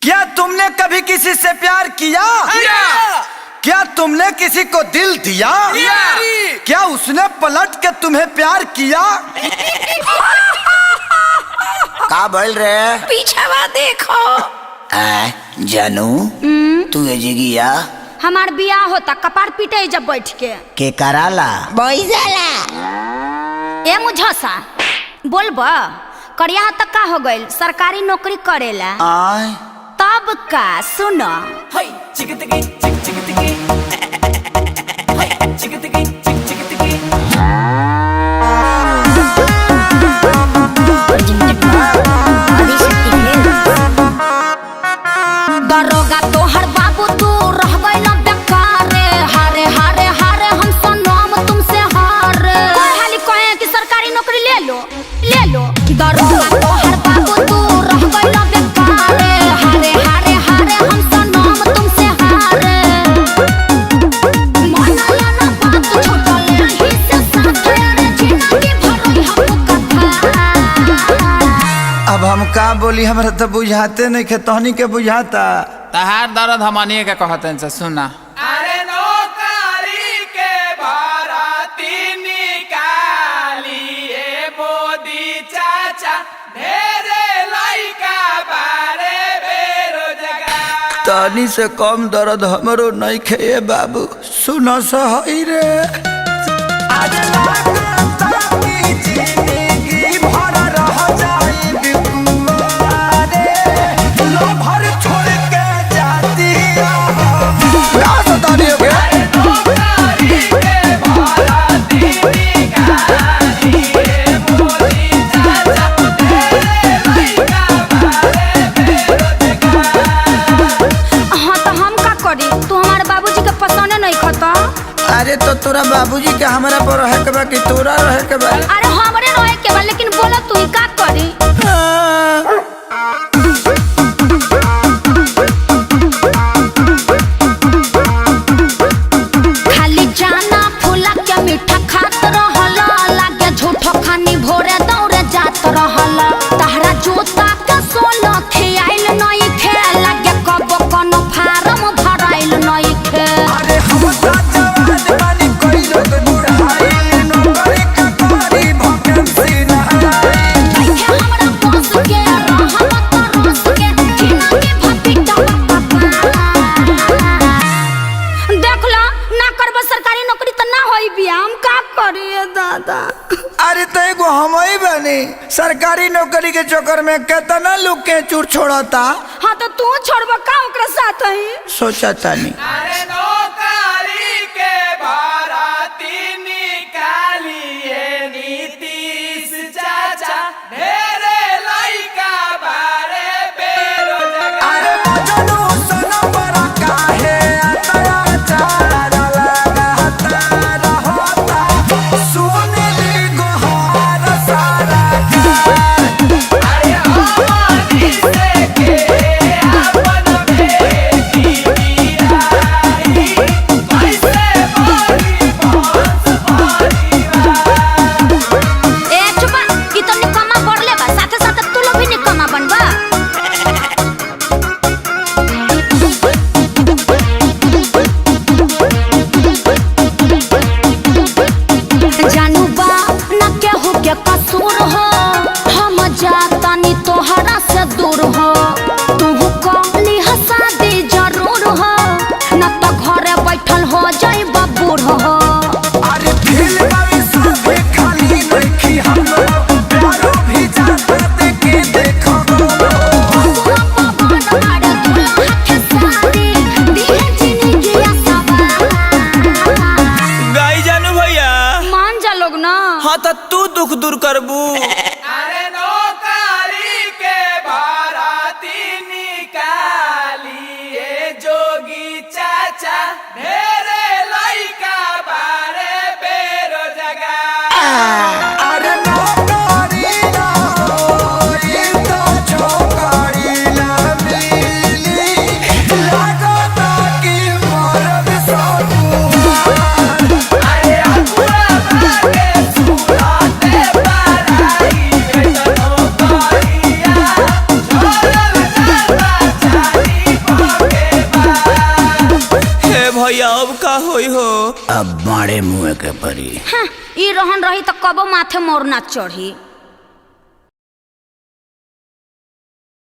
क्या तुमने कभी किसी से प्यार किया? क्या तुमने किसी को दिल दिया? क्या उसने पलट के तुम्हें प्यार किया? का बोल रहे? पीछे देखो। जानू तू एजिगिया हमार बियाह होता कपार पीटे जब बैठ के कराला बैजाला। ए मुझसा बोलबा करिया तक का हो गइल सरकारी नौकरी करेला तब का सुनो। दरोगा तोहर बाबू तू रह गइल बेकार हारे हारे हारे हम सनम तुमसे हारे कोई हाली कहे कि सरकारी नौकरी ले लो दरोगा तोहर बाबू तू रह गइल बेकार हारे हारे हारे हम सनम तुमसे हारे मनाया ना बात छुटल ही से साथे रे जिंदगी भरई हम कथा। अब हम का बोली, हमरा तो बुझाते नहीं खे, तहनी के बुझाता। तहार दर्द हमनिए के कहते से सुना। अरे नौकरी के भर्ती निकालिए मोदी चाचा ढेरे लइका बारे बेरोजगार। तहनी से कम दर्द हमरो नहीं खे बाबू, सुनो सही रे। अरे तो तोरा बाबूजी के हमरा पर रहे के बा कि तोरा रहे के बा? अरे हमरे रहे के बा लेकिन बोला तू ही का करी? खाली जाना फूला के मीठा खात रहला लागे झूठो खानी भोरे दौड़े जात रहला तहरा जोता के सोना खियाइल नहीं खे लागे कबो कोनो फार्म भराइल नहीं खे। अरे हम सरकारी नौकरी तो ना होई बिया हम का करिए दादा। अरे तो एगो हम ही बनी सरकारी नौकरी के चक्कर में कितना लोग के चूर छोड़ता। हाँ तो तू छोड़बा का ओकरा साथ ही सोचा तानी। अरे नौकरी के भर्ती निकालिए नीतीश चाचा ढेरे लइका बारे बेरोजगार। अरे मजनू सनम बड़ा काहे अत्याचार लगाता रहता सुनील गोहार सारा अरे हमनी से के अपन बेटी बियाही होई हो। अब मारे मुँह के परी। हाँ, ई रहन रही तो कबो माथे मोर ना चढ़ी।